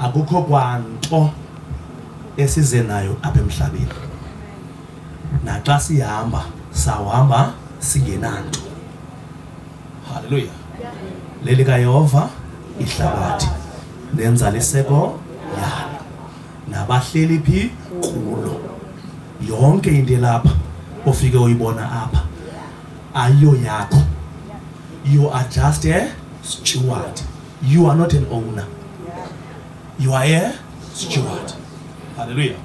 akukho kwanto esize nayo apha emhlabeni. Naxa sihamba sawuhamba singenanto. Hallelujah. Leli kaYehova ihlabathi nenzaliseko yalo nabahleli phi kulo. Yonke into lapha ofike uyibona apha ayo yakho. You are just a steward. You are not an owner. You are a steward. Hallelujah.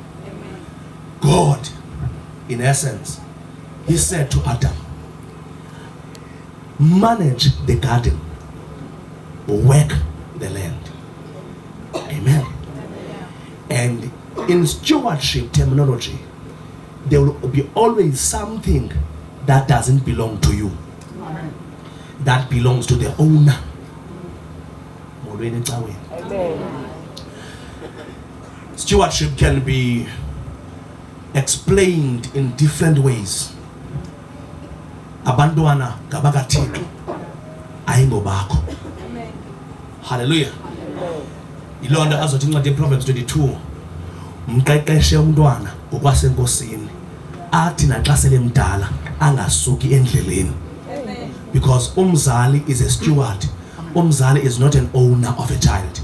God, in essence, he said to Adam, manage the garden, work the land. Amen. And in stewardship terminology, there will be always something that doesn't belong to you. That belongs to the owner. Amen. Stewardship can be explained in different ways. Abantwana ngabakaThixo ayingobakho. Hallelujah. Ilonda azothi incwadi Proverbs 22, mqeqeshe umntwana ngokwasenkosini athi naxa sele mdala angasuki endleleni. Because umzali is a steward. Umzali is not an owner of a child.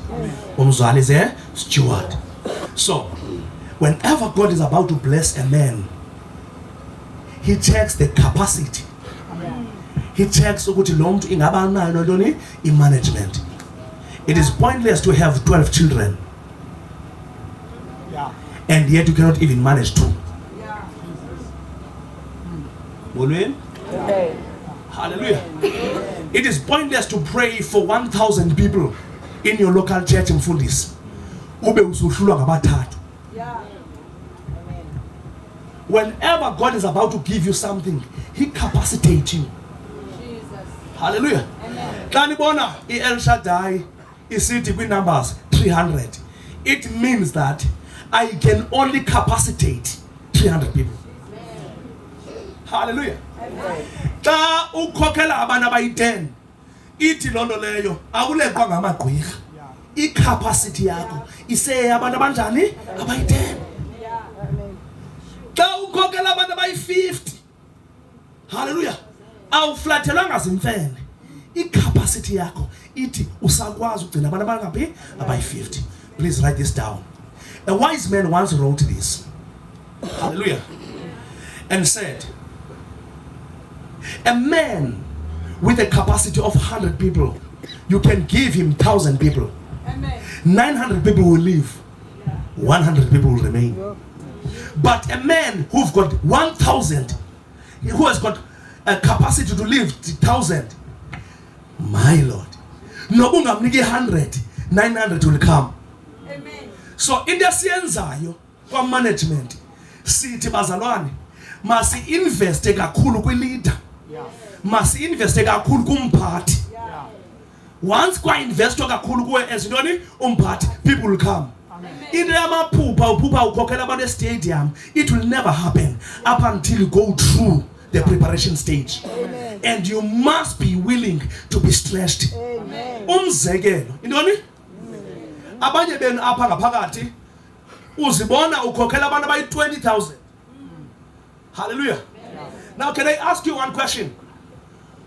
Umzali is a steward. So, whenever God is about to bless a man, he checks the capacity. He checks ukuthi lo muntu ingaba nayo ntoni i-management. It is pointless to have 12 children. And yet you cannot even manage 2. Hallelujah. It is pointless to pray for 1,000 people in your local church in Mfundisi. Ube usuhlulwa ngabathathu. Whenever God is about to give you something, he capacitates you. Hallelujah. Xa nibona i-El Shaddai isithi kwi-Numbers 300, it means that I can only capacitate 300 people. Hallelujah. Xa ukhokhela abantu abayi-10, ithi loo nto leyo awulekwa ngamagqwirha. I-capacity yakho iseyabantu abanjani abayi-10. Xa ukhokhela abantu abayi-50, hallelujah, awuflathelwanga zimfene. I-capacity yakho ithi usakwazi ugcina abantu abangaphi abayi-50. Please write this down. A wise man once wrote this, hallelujah, and said, a man with a capacity of 100 people, you can give him 1,000 people. Amen. 900 people will leave, 100 people will remain. But a man who's got 1,000, who has got a capacity to live 1,000, my Lord, nobungamniki 100, 900 will come. Amen. So in the siyenzayo kwa management sithi bazalwane masi investe kakhulu kwi leader, masi investe kakhulu kumphathi. Once kwa investwa kakhulu kuwe ezintoni umphathi, people will come. Into yamaphupha uphupha ukhokhela abantu stadium, it will never happen up until you go through the preparation stage. Amen. And you must be willing to be stretched. Umzekelo intoni abanye benu apha ngaphakathi uzibona ukhokhela abantu abayi 20,000. Hallelujah. Now can I ask you one question?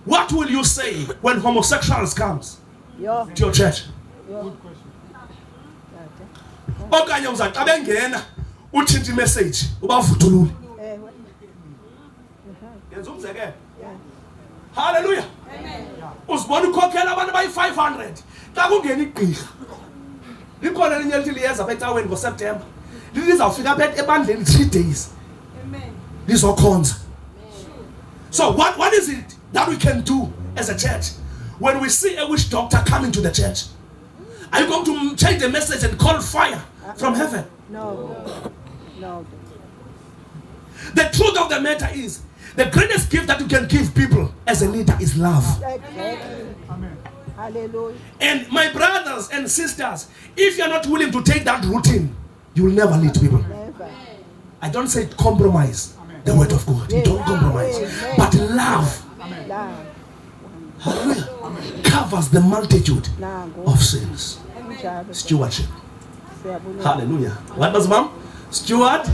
What will you say when homosexuals comes to your church? Good question. Okanye uzathi xa bengena utshintshe imessage ubavutulule. Yenza umzekelo. Hallelujah. Amen. Uzibona ukhokhela abantu abayi 500 xa kungena igqirha. Likhona elinye lithi liyeza apha ecaweni ngoSeptember. Lizawufika apha ebandleni 3 days. Amen. Lizokhonza. So what is it that we can do as a church when we see a witch doctor coming to the church? Are you going to change the message and call fire from heaven? No. The truth of the matter is, the greatest gift that you can give people as a leader is love. Amen. Hallelujah. And my brothers and sisters, if you're not willing to take that routine, you will never lead people. Never. I don't say compromise the word of God. You don't compromise. But love, hallelujah, covers the multitude of sins. Stewardship. Hallelujah. What was mom? Steward.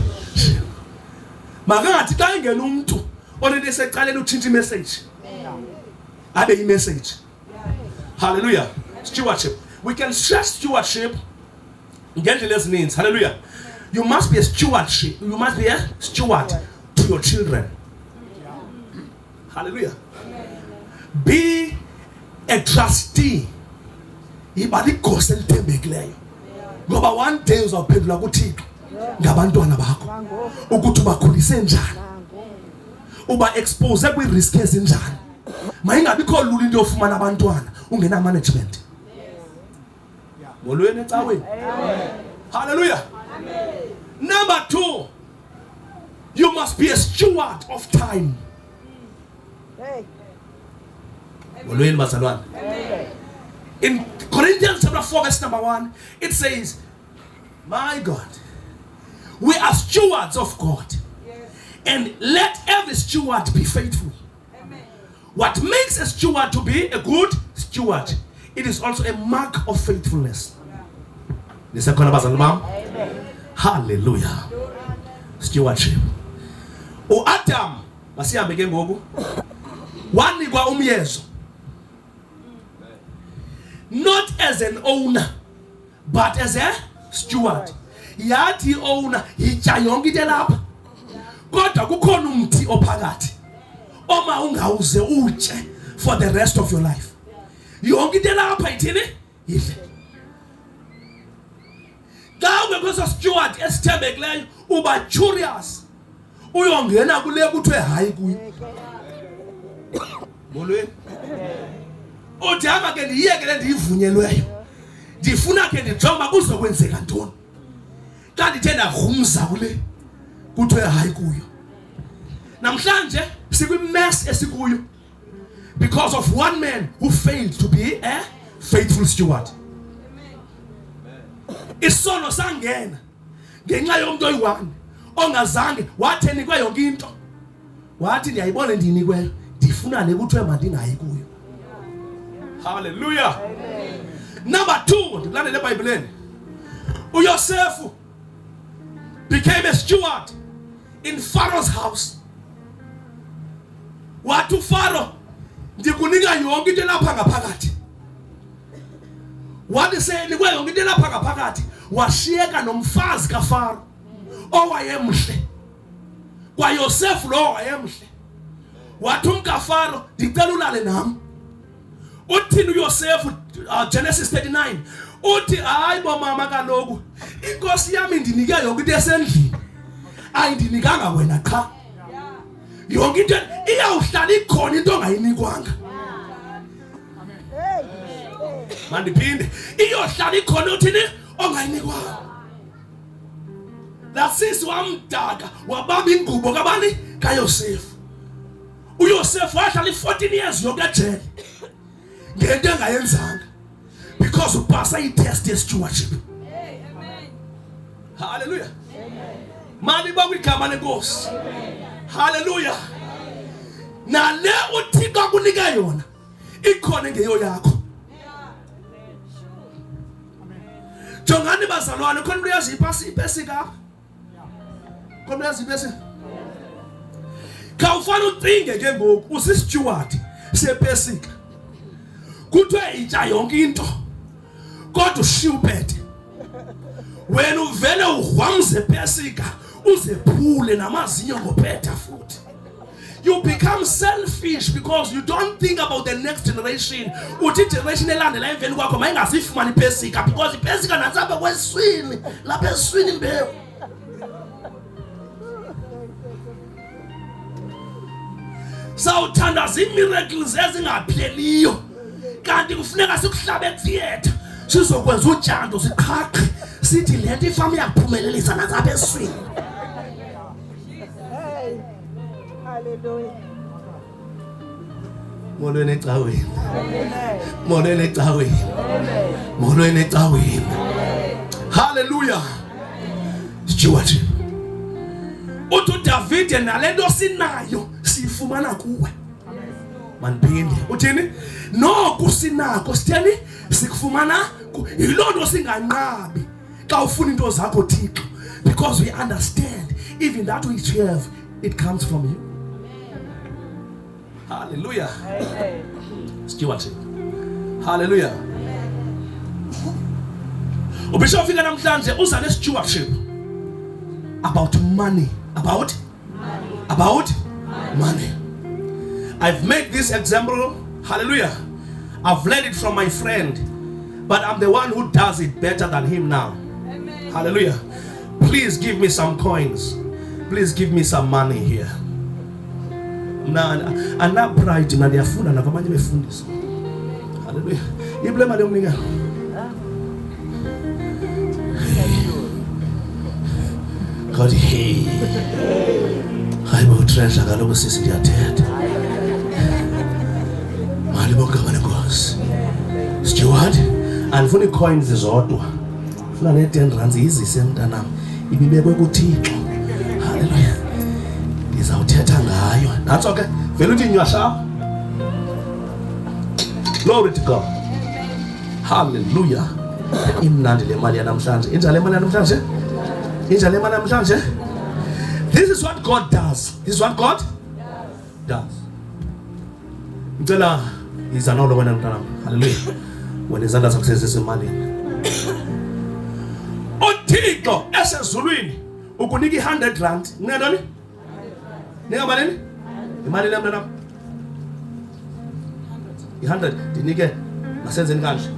Makangathi xa ingena umuntu onento eseqaleni utshintsha message. Abe i-message. Hallelujah. Stewardship. We can stress stewardship ngendlela ezininzi. Hallelujah. You must be a stewardship. You must be a steward to your children. Hallelujah. Be a trustee. Ibali gosi elithembekileyo. Ngoba one day uzawuphendula kuThixo ngabantwana bakho ukuthi ubakhulise njani. Uba expose kwi-risk ezinjani. Mayingabikho lula into yofumana abantwana ungena management. Molweni ecaweni. Hallelujah. Number 2, you must be a steward of time. Molweni bazalwane. In Corinthians chapter 4 verse number 1, it says, my God, we are stewards of God. And let every steward be faithful. What makes a steward to be a good steward? It is also a mark of faithfulness. Hallelujah. Stewardship. Adam masihambe ke ngoku wanikwa umyezo, not as an owner but as a steward. Yathi owner yitya yonke into lapha, kodwa kukhona umthi ophakathi oma ungawuze utye for the rest of your life. Yonke into lapha ithini yidle. Xa ungekho steward esithembekileyo uba curious uyongena kule kuthiwe hayi kuyo. Molweni. Uthi hamba ke ndiyeke le ndiyivunyelweyo, ndifuna ke ndijonga kuzokwenzeka ntoni xa ndithe ndagrumza kule kuthiwe hayi kuyo. Namhlanje sikwi-mess esikuyo because of one man who failed to be a faithful steward. Isono sangena ngenxa yomuntu oyi-1 ongazange wathenikwe yonke into, wathi ndiyayibona ndiyinikweyo ndifuna le kuthiwe mandingayi kuyo. Hallelujah. Number 2, ndikulandele eBhayibheleni. uYosefu became a steward in Pharaoh's house. Wathi uFaro ndikunika yonke into lapha ngaphakathi. Wathi senikwe yonke into lapha ngaphakathi, washiyeka nomfazi kaFaro owayemhle. KwaYosefu lo wayemhle. Wathi umkaFaro ndicela ulale nami. Uthini uYosefu? Genesis 39 uthi hayi bo mama, kaloku inkosi yami indinike yonke into esendlini, ayindinikanga wena qha. Yonke into iyawuhlala ikhona into ongayinikwanga. Mandiphinde, iyohlala ikhona uthini ongayinikwanga. Lasisi wamdaka wabamba ingubo kabani kaYosefu. uYosefu wahlala 14 years yonke ejele ngento engayenzanga because upasa i-test ye-stewardship. Hallelujah. Mani bakwigama lenkosi. Hallelujah. Nale uThixo akunika yona ikhona engeyo yakho. Jongani bazalwane, khona uyazi ipesika apha. Khona uyazi ipesika. Khawufana ucinge ke ngoku usisteward sepesika. Kuthiwe itya yonke into kodwa ushiya uphethe. Wena uvele ughwamze pesika uzephule namazinyo ngophetha futhi. You become selfish because you don't think about the next generation. Uthi generation elandela emveni kwakho mayingazifumani ipesika because ipesika natsapha kweswini, lapha eswini imbewu. Sawuthandaza imiracles ezingapheliyo, kanti kufuneka sikuhlabe theatre sizokwenza ujando siqhaqhe sithi le nto ifama iyaphumelelisa natsapha eswini. Molweni ecaweni. Molweni ecaweni. Molweni ecaweni. Hallelujah. Stewardship. Uthi uDavide nalento sinayo sifumana kuwe. Mandiphinde. Uthini? Noku sinako sitheni sikufumana yiloo nto singanqabi Because we understand even that which you have, it comes from you. Hallelujah. Stewardship. Hallelujah. Ubisho fika namhlanje uza stewardship about money. About money. I've made this example. Hallelujah. I've learned it from my friend, but I'm the one who does it better than him now. Amen. Hallelujah. Please give me some coins. Please give me some money here. Ana bright na ndiyafunda nabamanye befundisa. Hallelujah. Iblema lomninga. God, hey. I will treasure kaloku sisi ndiyathetha. Mali bonke abanenkosi. Steward, andifuni coins zodwa. Funa ne 10 rands izise mntanami. Ibibekwe kuThixo. Hallelujah. Ngizawuthetha ngayo. That's okay. Vele uthi nywasha. Glory to God. Hallelujah. Imnandi le mali yanamhlanje. Injalo le mali yanamhlanje? Injalo le mali yanamhlanje? This is what God does. This is what God does. Ngicela izanolo wena mntanami. Hallelujah. Wena izandla zakho sezisemalini. uThixo esezulwini ukunika 100 rand. Nginantoni? Nika malini? Imali le mntanami. 100 dinike nasenzeni kanje.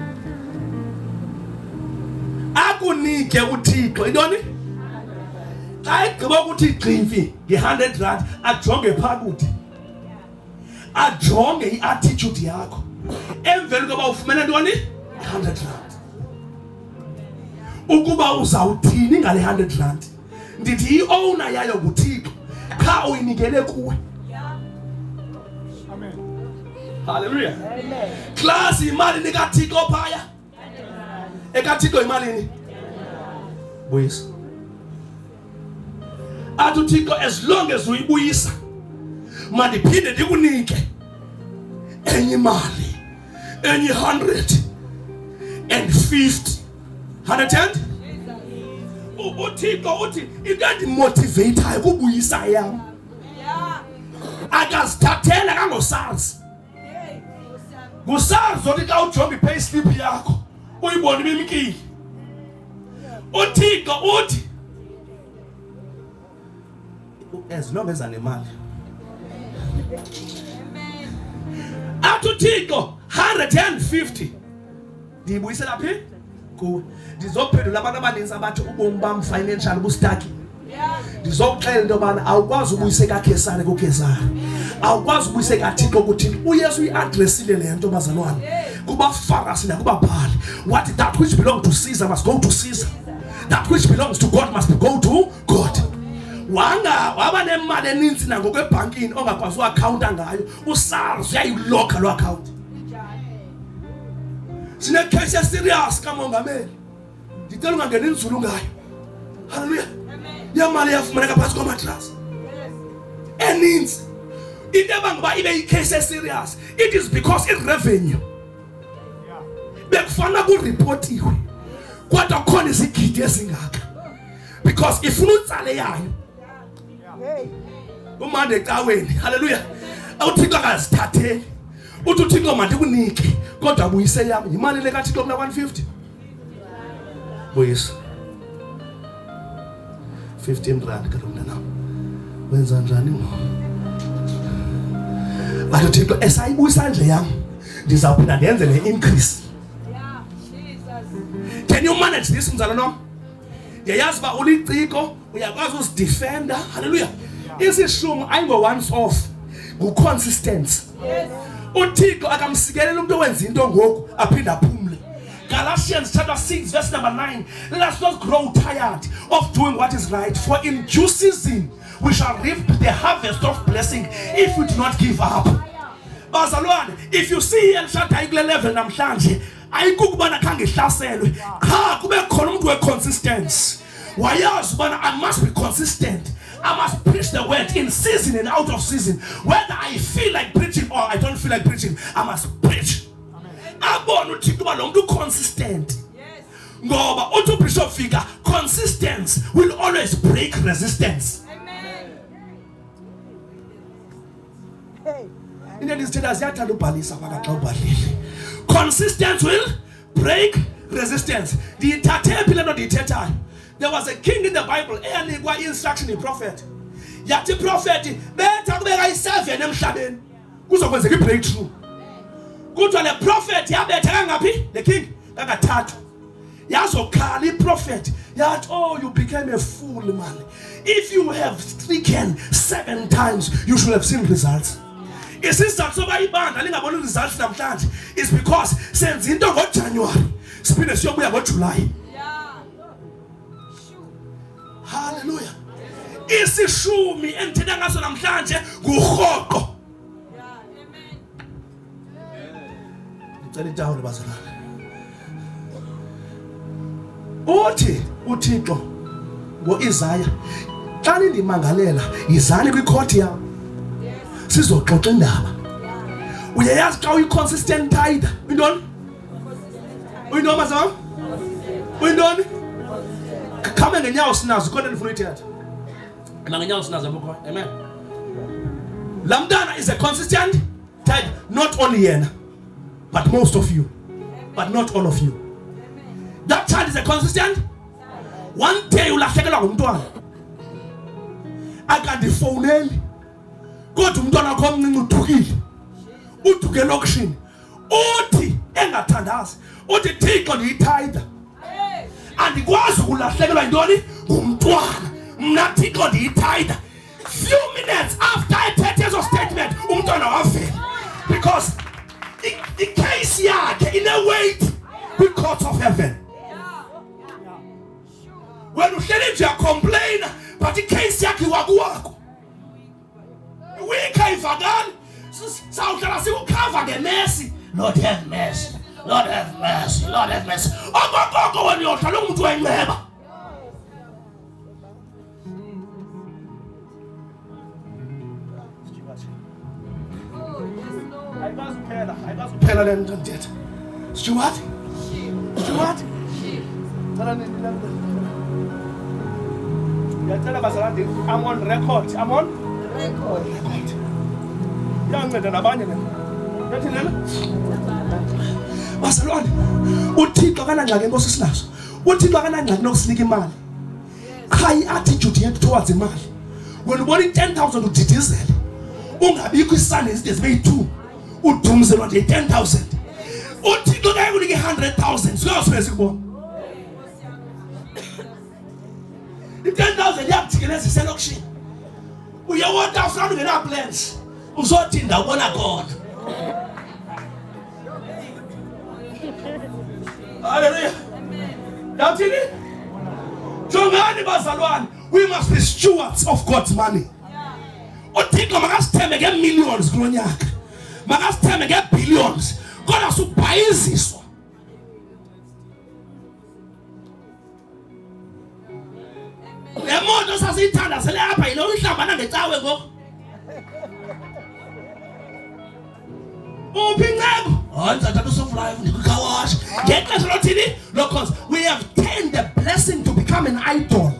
Akunike uThixo intoni? Xa igqiba ukuthi igqimfi nge100 rand ajonge phakathi. Ajonge iattitude yakho. Emveni koba ufumene ntoni? 100 rand. Ukuba uzawuthini ngale 100 rand? Ndithi iowner yayo nguThixo. Kha uyinikele kuwe. Amen. Hallelujah. Amen. Class imali nikaThixo phaya. EkaThixo imalini? Buyisa. Athi uThixo as long as uyibuyisa mandiphinde ndikunike enye imali enye 150 110 uThixo uthi ikandimotivateayo kubuyisa yam akazithathela kangoSARS nguSARS othi xa ujonga i-pay slip yakho uyibone ibimkile uThixo uthi as long as anemali athi uThixo 150 ndiyibuyisela phi kuwe ndizophendula abantu abaninzi abathi ubomi bam financial bustaki ndizokuxela into yobana awukwazi ubuyise kaKhesari kuKhesari awukwazi ubuyise kaThixo kuThixo uYesu uyiadressile le nto bazalwane kubaFarisi nakubabhali what that which belongs to Caesar must go to Caesar, that which belongs to God must go to God. Waba nemali eninzi nangokwebhankini ongakwazi uaccount ngayo uSARS uyayilokha lo account. Sine case serious kamongameli. Ndicela ungangena inzulu ngayo. Hallelujah. Ya mali yafumaneka phakathi kwamatras. Eninzi. Into abangoba ibe icase serious, it is because it revenue. Bekufana ku reportiwe. Kodwa khona izigidi ezingaka. Because ifuna utsale yayo. Umande ecaweni. Hallelujah. uThixo akazithatheli. Uthi uThixo mandikunike kodwa buyise yami. Imali le kaThixo kuna 150. Buyisa. 15 rand kalona nawo. Wenza njani ngo? Bathi uThixo esayibuyisa nje yami ndizawuphinda ndenze le increase. Yeah, Jesus. Can you manage this mzala no? Yayazi ba uliciko uyakwazi usidefender. Hallelujah. Isishumo ayingo once off. Consistency. Yes. uThixo akamsikelela umuntu owenza into ngoku aphinda aphumle. Galatians chapter 6 verse number 9. Let us not grow tired of doing what is right, for in due season we shall reap the harvest of blessing if we do not give up. Bazalwane, if you see El Shaddai kule level namhlanje ayikukubana khange ihlaselwe cha kube khona umuntu we-consistency wayazi ubana I must be consistent. I must preach the word in season and out of season. Whether I feel like preaching or I don't feel like preaching, I must preach. Abona uThixo uba lo muntu consistent. Ngoba uthi Bishop figure, consistency will always break resistance. Amen. Consistency will break resistance. There was a king in the Bible, eyanikwa instruction prophet. Yathi prophet betha kubeka i7 emhlabeni kuzokwenzeka ibreakthrough. Kuthiwa le prophet yabetha kangaphi? The king kakathathu. Yazokhala prophet yathi, oh, you became a fool, man. If you have stricken 7 times, you should have seen results. Isizathu soba ibandla lingaboni results namhlanje is because senze into ngoJanuary siphinde siyobuya ngoJuly. Hallelujah. Isishumi engithetha ngaso namhlanje nguhoqo. Ngicela itawule bazalwane. Uthi uThixo ngoIsaya, xa nindimangalela yizani kwicourt yami sizoxoxa indaba. Uyayazi xa uyi-consistent tither uyintoni? Uyintoni bazalwane? Uyintoni? Khame ngenyawo sinazo kodwa ndifuna uyithetha. Ngenyawo sinazo abukho. Amen. Lamdana is a consistent tither, not only yena but most of you, but not all of you. That child is a consistent. One day ulahlekelwa ngumntwana. Akandifoneli. Kodwa umntwana wakho omncinci udukile. Uduke elokishini. Uthi engathandazi. Uthi Thixo ndiyititha. Andikwazi ukulahlekelwa yintoni? Ngumntwana. Mna Thixo ndiyititha. Few minutes after a 30 years of statement, umntwana wavela. Because the case yakhe in a weight the courts of heaven. When you complain, but the case yakhe wakuwako. We can't forget. So cover the mercy. Lord have mercy. Lord have mercy. Lord have mercy. Oh, go when you're telling to remember. Stuart? I'm on record. I'm on record. Bazalwane, uThixo kanangxaki enkosi sinazo. uThixo akanangxaki nokusinika imali. High attitude yethu towards imali. When ubona 10,000 udidizela, ungabikho isane izinto zibe 2. Udumzelwa nje 10,000. uThixo kayakunika 100,000. Siyosebenzisa kubona. 10,000 yakujikeleza iselokishini. Uyewona ufuna ungena plans. Uzothinda ubona khona. Hallelujah. Amen. Jongani bazalwane, we must be stewards of God's money. uThixo makasithembe nge-millions kulo nyaka. Makasithembe nge-billions. Kodwa subhayiziswa. Le moto sasiyithanda sele apha yilo uyihlambana ngecawe ngoku. Uphi incebo? Hayi ngizathatha usoft life ndikukhawash. Ngexesha lothini? Because we have turned the blessing to become an idol.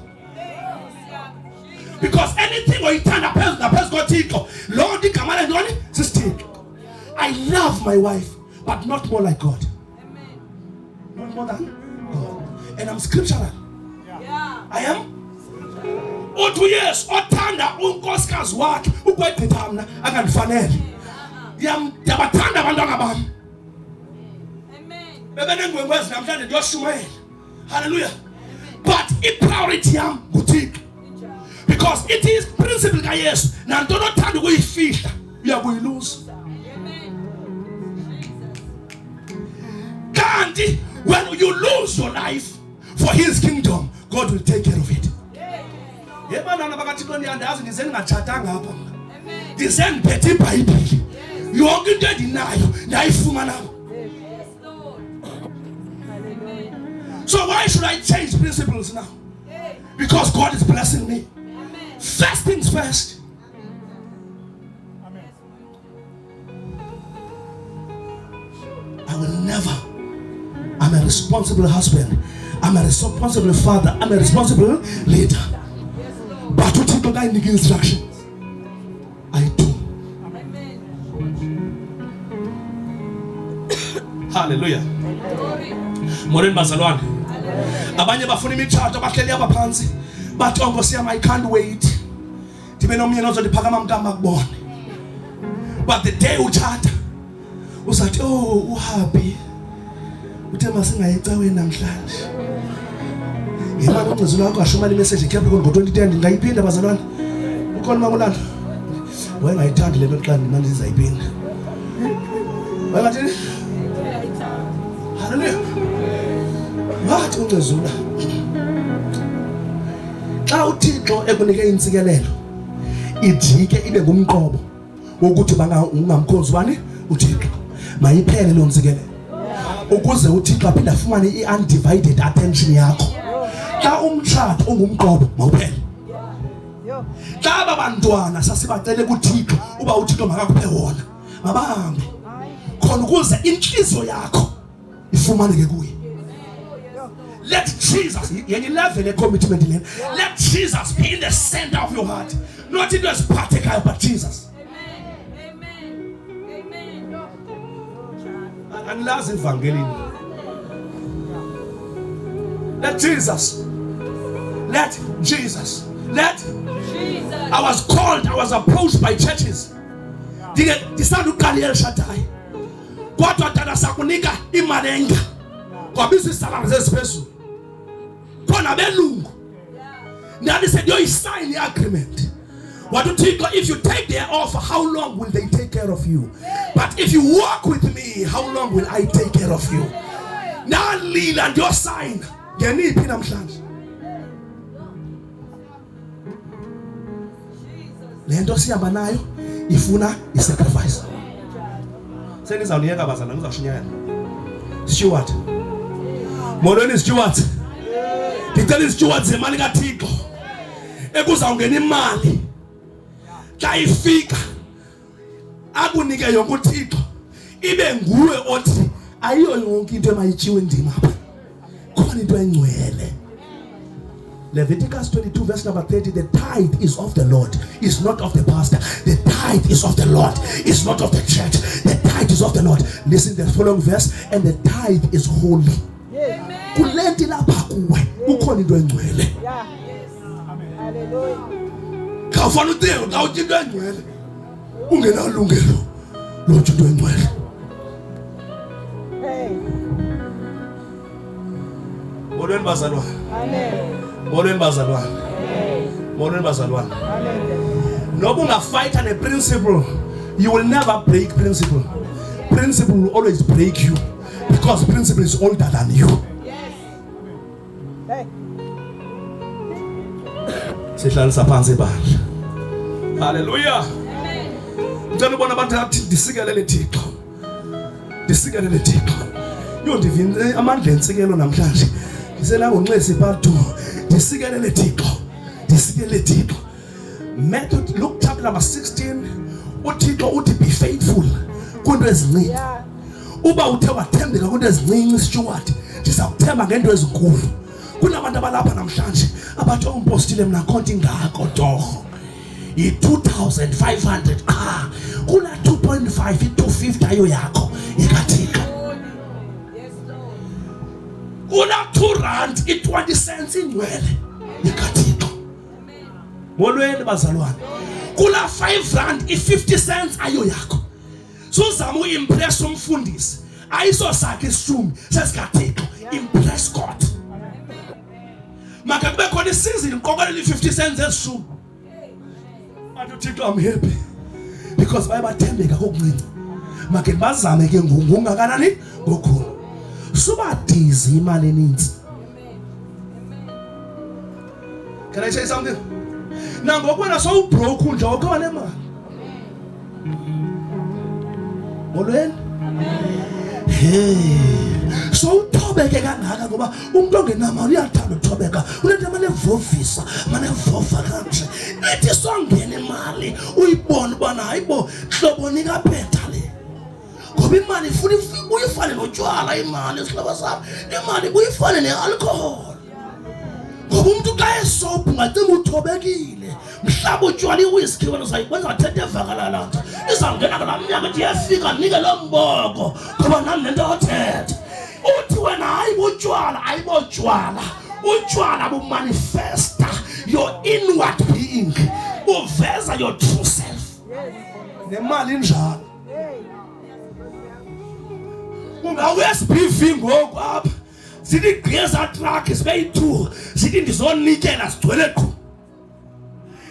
Because anything oyithanda phezu koThixo, Lord igama lentoni? Sisithixo. I love my wife, but not more like God. Amen. Not more than God. And I'm scriptural. Yeah. I am. Uthi yes, othanda unkosikazi wakhe ukwegqitha mna akandifanele. Ndiyabathanda abantwana bami. Amen. Bebenengwengwezi namhlanje ndiyoshumayela. Hallelujah. But i-priority yam nguThixo. Because it is principle kaYesu. Nantoni othanda ukuyifihla uyakuyiluza. Kanti when you lose your life for his kingdom, God will take care of it. Yebantwana bakaThixo ndiyandazi ndize ndingatshatanga apha. Ndize ndiphethe iBhayibhile. Yonke into endinayo ndayifumana. So why should I change principles now? Because God is blessing me. First things first. I will never. I'm a responsible husband. I'm a responsible father, I'm a responsible leader. But what you don't need instructions, I do. Hallelujah. Moreni bazalwane. Abanye bafuna imitshato bahleli apha phansi. Bathi Nkosi yami, I can't wait. Ndibe nomyeni ozondiphakama mntama kubone. But the day utshata uzathi uhappy. Uthe masingayicaweni namhlanje. Imali uNcezulu wakho asho imali message eCapricorn ngo-2010 ngayiphinda bazalwane. Ukhona makulanda. Wayengayithandi le nto xa imali izayiphinda. Wayengathini? Hallelujah. Wathi uNcezulu, xa uThixo ekunike intsikelelo ijike ibe ngumqobo wokuthi ungamkhonzi bani uThixo, mayiphele lo ntsikelelo ukuze uThixo aphinde afumane i-undivided attention yakho. Xa umtshato ungumqobo mawuphele. Xa abantwana sasibacele kuThixo uba uThixo makakuphe wona, mabahambe khona ukuze inhliziyo yakho ifumaneke kuye. Let Jesus, let Jesus be in the center of your heart. Not in this particular, but Jesus. And last evangelion. Let Jesus. Let Jesus. Let Jesus. I was called, I was approached by churches. The son of Kaliel Shaddai. What dada sakunika imarenga. Kwa business salary zespesu. Kona belungu. Now they said, you sign the agreement. What do you think? If you take their offer, how long will they take care of you? But if you walk with me, how long will I take care of you? Now lean and your sign. Geni ipina mshanje. Lento siyamba nayo ifuna isacrifice. Senizawuniyeka bazana ngizashinyana. Steward. Molweni Steward. Ngicela Steward zemali kaThixo. Ekuzawungena imali. Xa ifika akunike yonke uThixo. Ibe nguwe othi ayiyo yonke into emayijiwe ndima apha. Khona into engcwele. Leviticus 22 verse number 30, the tithe is of the Lord, it's not of the pastor. The tithe is of the Lord, it's not of the church. The tithe is of the Lord. Listen to the following verse, and the tithe is holy. Kuleti lapha kuwe ukhona into engcwele. Hallelujah. Khawufana uThixo xa uthi into engcwele ungenalungelo lothi into engcwele. Molweni bazalwane. Amen. Molweni bazalwane. Molweni bazalwane. Noba ungafighta ne-principle, you will never break principle. Principle will always break you because principle is older than you. Sihlalisa phansi bandla. Hallelujah. Ngicela ubona abantu athi ndisikelele Thixo. Ndisikelele Thixo. Yo ndivine amandla entsikelo namhlanje. Ngisela ngoNcesi part 2. Ndisikelele Thixo. Ndisikelele Thixo. Matthew, Luke chapter number 16. uThixo uthi be faithful kunto ezincinci. Uba uthe wathembeka kunto ezincinci Steward, ndizakuthemba ngento ezinkulu. Kunabantu abalapha namhlanje abathi umpostile mina konke ingako torho. I-2,500 qha. Kuna 2.5 i-250 ayo yakho ikaThixo. Kuna 2 rand i-20 cents ingcwele ikaThixo. Molweni bazalwane. Kula 5 rand i-50 cents ayo yakho. Suzama uimpress umfundisi. Ayiso sakhe isishumi sesikaThixo. Impress God. Maka kube khona isizini qokelela i-50 cents esishumi. But uThixo I'm happy because bayabathembeka kokuncinci. Make bazame ke ngungakanani ngokhulu. Subadizi imali eninzi. Can I say something? Now ngokwena so broke nje awukho nemali. Molweni? Hey. So uthobeke kangaka ngoba umuntu ongenamali uyathanda uthobeka. Unento manje evovisa, manje evova kanje. Ethi songena imali uyibona ubana hayibo hlobo nika phetha le. ngoba imali ifuna uyifane notshwala, imali esihlaba sami, imali uyifane ne-alcohol. Ngoba umuntu xa esobhu ngacinga uthobekile, mhlaba utshwala iwhisky wena uzayikwenza ngathethe evakalala nje, izawungena kulaa mnyaka ethi iyafika nike lo mboko ngoba nami nento yothetha. Uthi wena hayi botshwala, hayi botshwala, utshwala bumanifesta your inward being, uveza your true self. Nemali njalo ungawe-SBV ngoku apha zithi gqeza truck sibeyi-2 zithi ndizonikela sigcwele qhu.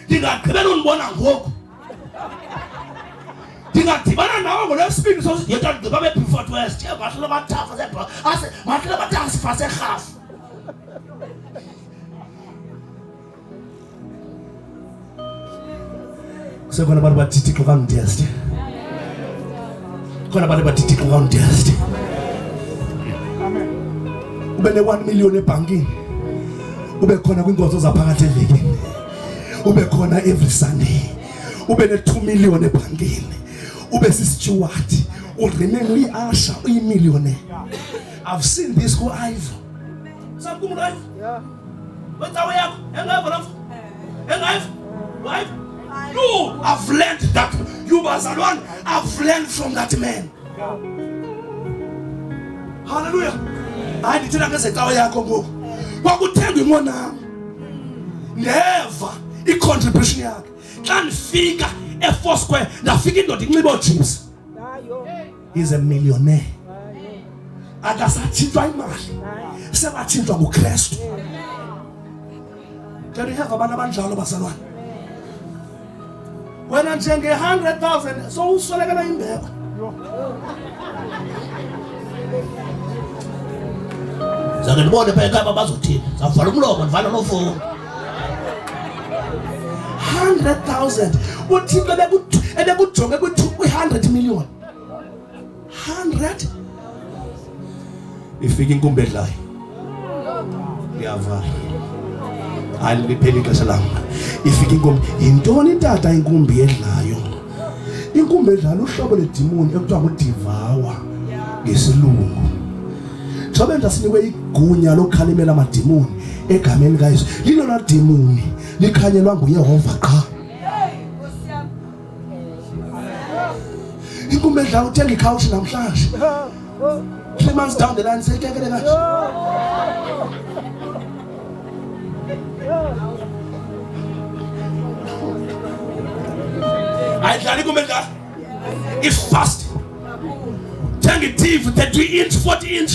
Ndingagqibela undibona ngoku, ndingadibana nawe ngolwesibini sosiyeta ndigqiba be-Beaufort West mahlelo bathafa serhafu. Sekhona abantu bathithi xa kandiyesti, khona abantu bathithi xa kandiyesti. Ube ne-1 million ebhankini, ube khona kwinkonzo zaphakathi evekini, ube khona every Sunday, ube ne-2 million ebhankini, ube si-steward, uremain uyi-usher, uyi-millionaire. I've seen this go Ivo. Samkum Ivo? Yeah. What's our yakho? Enga Ivo? No, I've learned that. You Bazalwan, I've learned from that man. Yeah. Hallelujah. I didn't know that I was what would tell you more now? Never. A contribution yakhe. Can figure a 4 square. The figure not in about dreams. He's a millionaire. Akasathinjwa imali. Sebathinjwa nguKristu. Can you have abantu abanjalo bazalwane? Wena njenge 100,000 so usolekela imbeko. Zake ndibone phela ekhaya bazothini. Zavala umlomo ndivala nofoni. 100,000. Uthixo ebekujonge kwi-100 million. 100. Ifika inkumbi edlayo. Iyavala. Hayi liphela ixesha lam. Ifika inkumbi. Yintoni tata inkumbi edlayo? Inkumbi edlayo uhlobo ledimoni ekuthiwa nguDivawa ngesilungu. Xobe ndasinikwe igunya lokhalimela amadimoni egameni kaYesu. Lilona dimoni likhanyelwa nguYehova qha. Inkumbi edlayo uthenga ikhawushi namhlanje. 3 months down the line sekekele kanje. Ayidlali inkumbi edlayo. Ifast. Thenga iTV 30 inch 40 inch.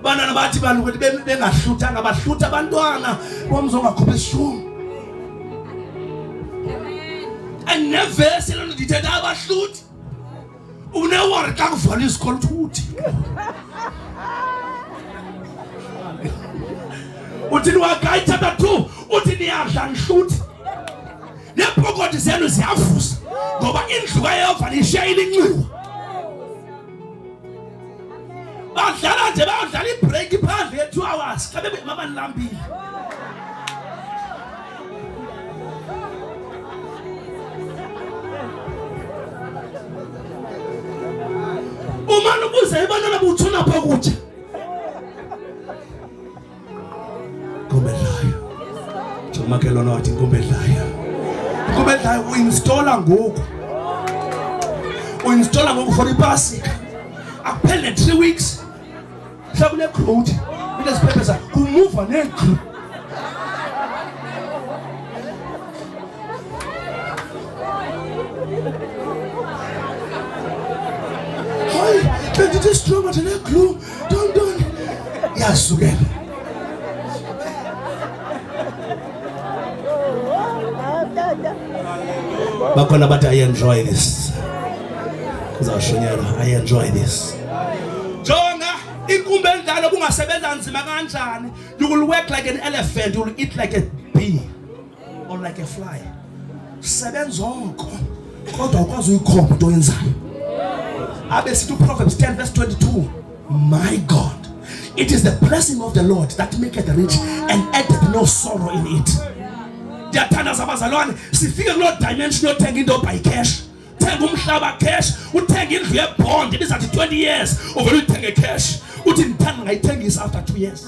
Bana nabathi bantu ukuthi bengahluthanga bahlutha abantwana bomzo ongakhupha isishungu. Anevesi lona ndithetha abahluthi. Unewari xa kuvala isikolo uthi. Uthini waGayi chapter 2 uthi niyadla nhluthi. Neepokoti zenu ziyavuza ngoba indlu kaYehova lishayile inxiwa. Badlala nje badlala ibreak phandle ye 2 hours xa mama nilambile. Umane ubuze ebantwana buthuna pha kuthe. Inkumbi edlayo. Jomakhelwana wathi inkumbi edlayo. Inkumbi edlayo uinstalla ngoku. Uinstalla ngoku for iPasika. Akuphele 3 weeks. Mhlawumbe necloud. Bilesiphepeza umuva necloud. But it is strong at a clue. Don't. Yes, again. But I enjoy this. Because I enjoy this. Jonga, inkumbi endala kungasebenza nzima kanjani. You will work like an elephant, you will eat like a bee or like a fly. Sebenza onke. Kodwa ukwazi uyikhomba into oyenzayo. Abesithi Proverbs 10 verse 22. My God, it is the blessing of the Lord that maketh rich and addeth no sorrow in it. Ndiyathanda abazalwane sifike kuloo dimension yothenga into by cash. uthenga umhlaba cash, uthenga indlu yebond ibizathi 20 years, uvele uthenge cash. Uthi ndithanda ngayithengisa after 2 years.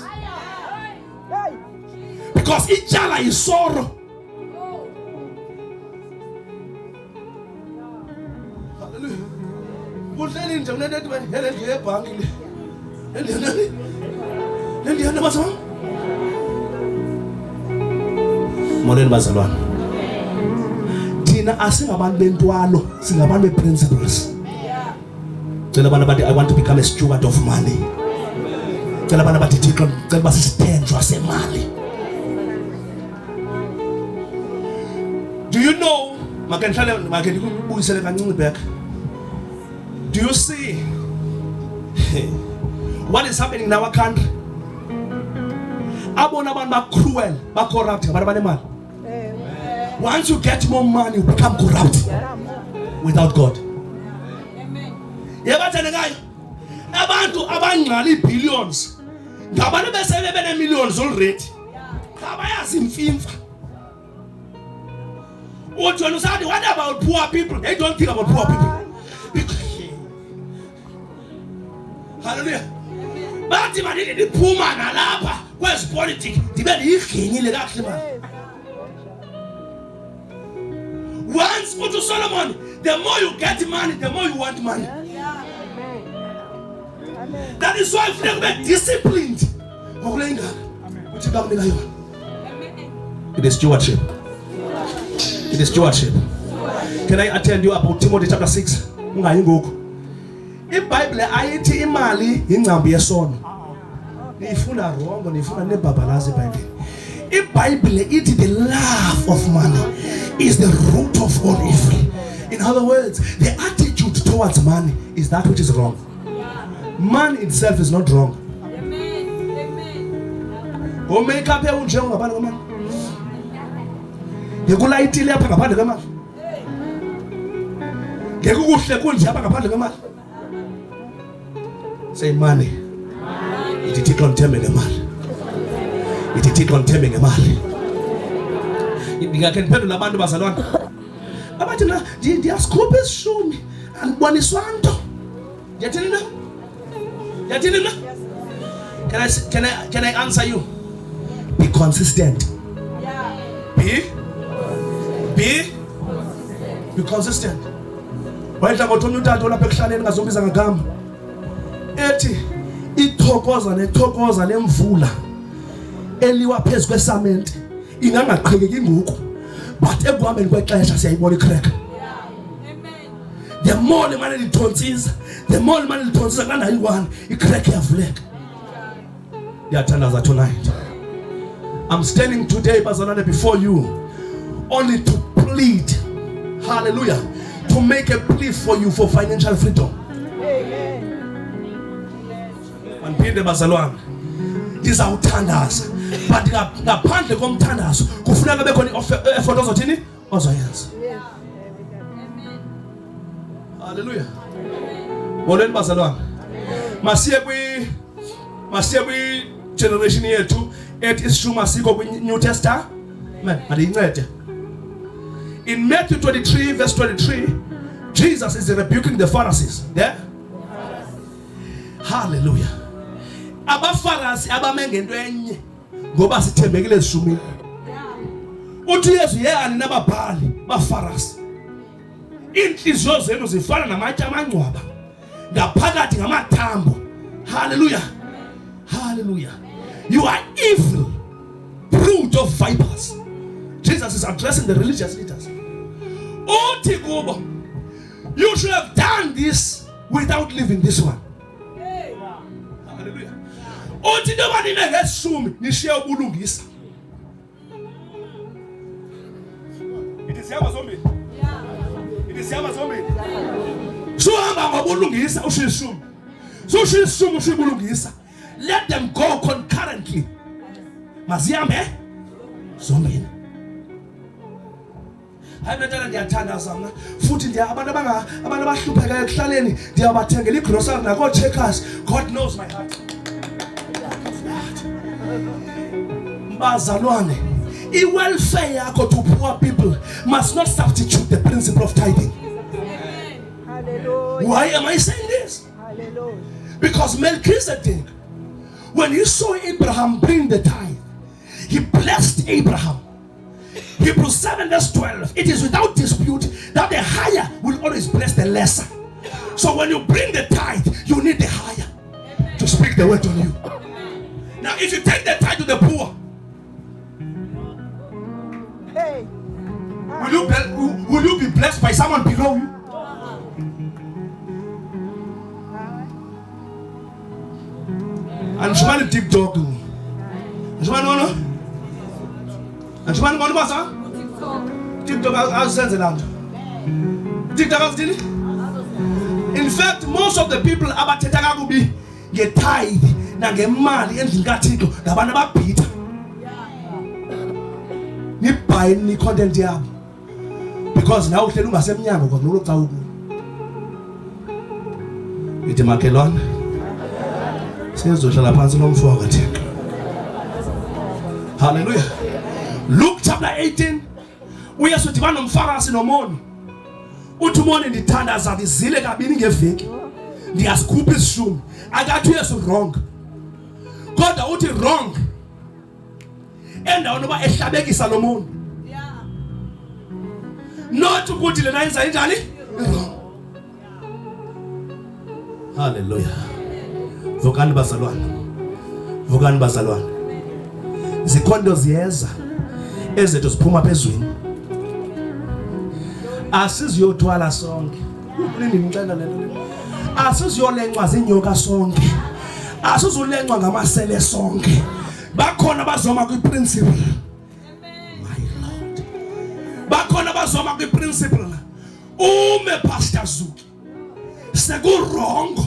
Because ityala yisoro. Hallelujah. Uhleli nje unenethi hele ndlu yebhanki le. Lendiyana bazalwane. Molweni bazalwane. Thina asingabantu bentwalo, singabantu beprinciples. Cela abantu bathi I want to become a steward of money. Cela abantu bathi Thixo cela basisithenjwa semali. Do you know, make ndikubuyisele kancinci back. Do you see what is happening in our country? Abona abantu ba cruel, ba corrupt, abantu banemali. Once you get more money, you become corrupt without God. Amen. Yabathana ngayo. Abantu abangqala billions. Ngabantu besele bene millions already. Abayazi imfimfa. What you say? What about poor people? They don't think about poor people. Hallelujah. Bathi manini diphuma nalapha kwezi politics dibe liyiginyile kahle manje. Once uthi Solomon, the more you get money, the more you want money. That is why you have to be disciplined. It is stewardship. It is stewardship. Can I attend you about Timothy chapter 6? iBhayibhile ayithi imali ingcambu yesono. Nifuna wrong, nifuna nebhabhalazi eBhayibhile. iBhayibhile ithi the love of money is the root of all evil. In other words, the attitude towards money is that which is wrong. Money itself is not wrong. Go make up your own job about the money. You go like till up about the money. You go shake on Jabba about the money. Say money. It is condemning a man. It is condemning a man. You can put the band of Barcelona. About the scopes show me and one is Swanto. You telling them? You telling them? Can I answer you? Be consistent. Be consistent. Why don't you tell me that all the pictures are zombies and gum? Eti ithokoza nethokoza lemvula eliwa phezu kwesamente ingangaqhekeki ngoku but ekuhambeni kwexesha siyayibona icrack. The more the money lithonsiza, the more the money lithonsiza kana yi1 icrack yavuleka. Ngiyathandaza tonight. I'm standing today bazalwane before you only to plead, hallelujah, to make a plea for you for financial freedom. Mpinde bazalwane ndizawuthandaza but ngaphandle komthandazo kufuneka kube khona effort ozothini ozoyenza. Hallelujah. Molweni bazalwane. Masiye kwi generation yethu ethi isishuma sikho kwi New Testament. Mandincede. In Matthew 23 verse 23, Jesus is rebuking the Pharisees. There? Hallelujah. Abafarisi abamengento enye ngoba sithembekile ezishumini. Uthi Yesu yeyani nababhali bafarisi. Inhliziyo zenu zifana namatye amangcwaba. Ngaphakathi ngamathambo. Hallelujah. Hallelujah. You are evil, brood of vipers. Jesus is addressing the religious leaders. Uthi kubo, you should have done this without leaving this one. Hallelujah. Uthi noma ninengeshumi nishiye ubulungisa. It is yama zombie. It is yama zombie. So hamba ngobulungisa ushishumi. So ushishumi ushibulungisa. Let them go concurrently. Maziyambe zombie. Hayi mntana ndiyathandaza mna futhi abantu abahlupheka ekuhlaleni ndiyabathengela igrocery nako checkers. God knows my heart. Bazalwane, i-welfare yakho to poor people must not substitute the principle of tithing. Hallelujah. Why am I saying this? Hallelujah. Because Melchizedek, when he saw Abraham bring the tithe, he blessed Abraham. Hebrews 7 verse 12. It is without dispute that the higher will always bless the lesser. So when you bring the tithe, you need the higher to speak the word on you. Now if you take the tithe to the poor, Hey. will you be blessed by someone below you? And Shimani TikTok. Shimani and Shimani what was that? TikTok has sense that. TikTok has did it. In fact, most of the people about TikTok be get tithe na get mali endlini kaThixo ngabantu ababhitha. Ni buy ni content yabo. Because now uhleli ungasemnyango kwakulo xa uku. Ithi makhelwane. Sizohlala phansi nomfoko kaThixo. Hallelujah. Luke chapter 18. Uyesu udibana nomfarisi nomoni. Uthi umoni ndithandaza ndizile kabini ngeveki. Ndiyasikhupha isishumi. Akathi uyesu wrong. Kodwa uthi wrong. Endaweni oba ehlabekisa lo moni. Not ukuthi lena yenza njani? Hallelujah. Vukani bazalwane. Vukani bazalwane. Zikhondo ziyeza ezethu ziphuma phezulu. Asiziyothwala sonke. Ulindi ngicela lento. Asiziyolenqwa zinyoka sonke. Asizulenqwa ngamasele sonke. Bakhona bazoma kwiprinciple. My Lord. Bakhona bazoma kwiprinciple. Ume Pastor Zuki. Sekurongo.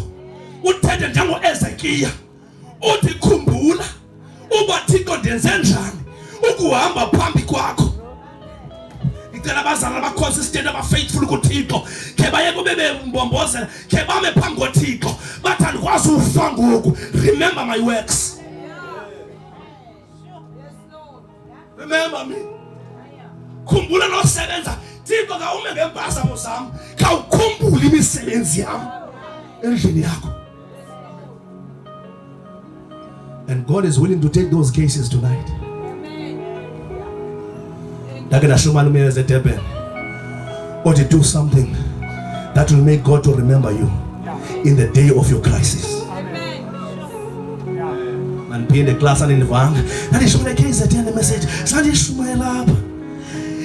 Uthethe njengo Ezekiya. Uthi khumbula uba Thixo ndenze njani ukuhamba phambi kwakho. Ngicela abazalwane aba-consistent aba-faithful kuThixo ke baye kube bembombozela ke bame phambi koThixo bathi andikwazi ufa ngoku. Remember my works. Remember me. Khumbula nosebenza Thixo kawume ngempazamo zami khawukhumbule imisebenzi yami endlini yakho. And God is willing to take those cases tonight. Or to do something that will make God to remember you in the day of your crisis. And be in the class and in the van. And it's when I case at the end of the message. Sandy Shumaila.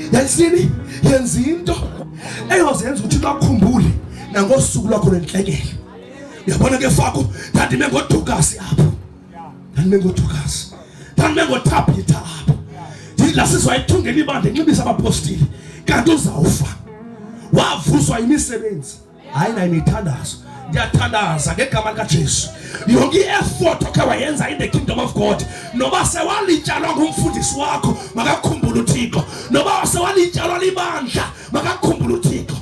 Yansini, Yanzindo. I was ends with you kumbuli. And go sula couldn't take it. You're going to get faku. That the men go to gas up. That men go to gas. That men go tap it up. This is why I took anybody. Maybe some apostle. Kadoza ufa. Wavuswa imisebenzi. Haina imithandazo. Ndiyathandaza ngegama likaJesu. Yonke effort okawayenza in the kingdom of God. Noba sewalityalwa ngumfundisi wakho makakhumbule uThixo. Noba sewalityalwa libandla makakhumbule uThixo.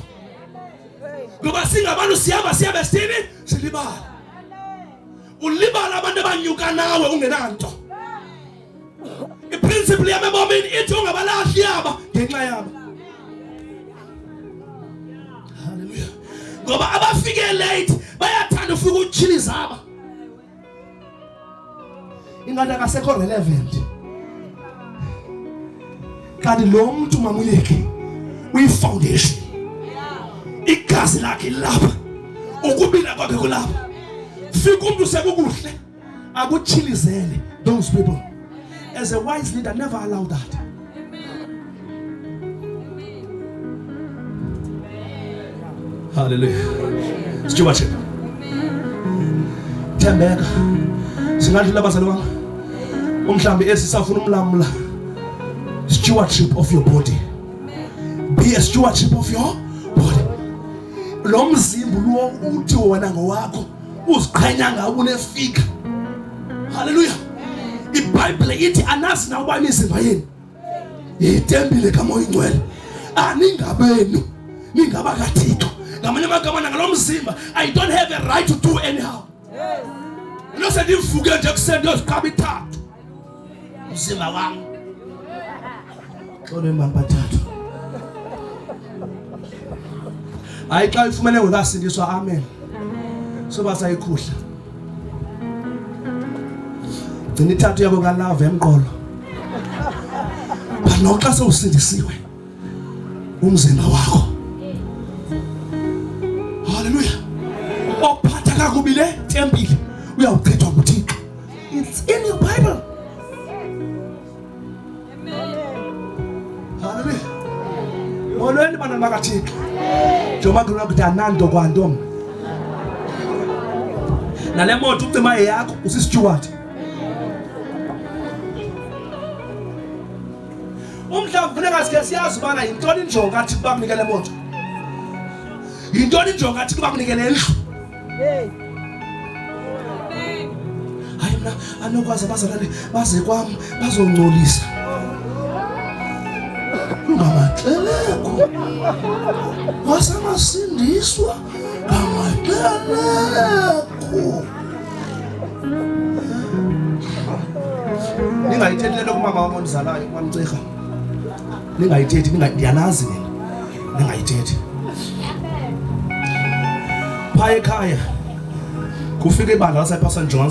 Ngoba singabantu siyaba sithini? Silibala. Ulibala abantu abanyuka nawe ungenanto. Iprinciple yami ebomini ithi ungabalahli yaba ngenxa yabo. Hallelujah. Ngoba abafike late bayathanda ufika uchiliza aba. Ingathi akasekho relevant. Kanti lo muntu mamuleke uyi-foundation. Igazi lakhe lapha. Ukubila kwakhe kulapha. Fika umuntu sekukuhle akuchilizele those people. As a wise leader, never allow that. Hallelujah. Stewardship. Thembeka. Singadlula abazali wami. Umhlambi esisafuna umlamula. Stewardship of your body. Be a stewardship of your body. Lo mzimba lo uthi wena ngowakho uziqhenya ngawo unefika. Hallelujah. iBhayibhile ithi anazi na uba imizimba yenu yitembile kaMoya Ingcwele. Aningabenu ningaba kaThixo. Ngamanye amagama ngalo mzimba I don't have a right to do anyhow. Lo sendivuke nje kuseni yoziqaba ithathu. Mzimba wami. Xolo mbamba thathu. hayi xa ifumene ngokasindiswa amen soba sayikhuhla gcina ithathu yakho kalava emqolo but noxa sewusindisiwe umzimba wakho haleluya ophatha kakubi le tempile uyawuchithwa nguThixo. It's in your Bible. Haleluya. Molweni bana bakaThixo. Njengoba ngilona ukuthi ananto kwanto. Nale moto ucima yakho usisteward. Umhlawumbe kufuneka sike siyazi ubana yintoni injongo athi kuba kunike le moto. Yintoni injongo athi kuba kunike le ndlu. Hey. Hayi mina anokwazi abazalwane baze kwami bazongcolisa. Ngamaxeleko. Wasamasindiswa ngamaxeleko. Ningayithethi lento kumama wami ondizalayo kwamcirha. Ningayithethi ndiyanazi nina. Ningayithethi. Phaya ekhaya kufika ibandla lasePastor John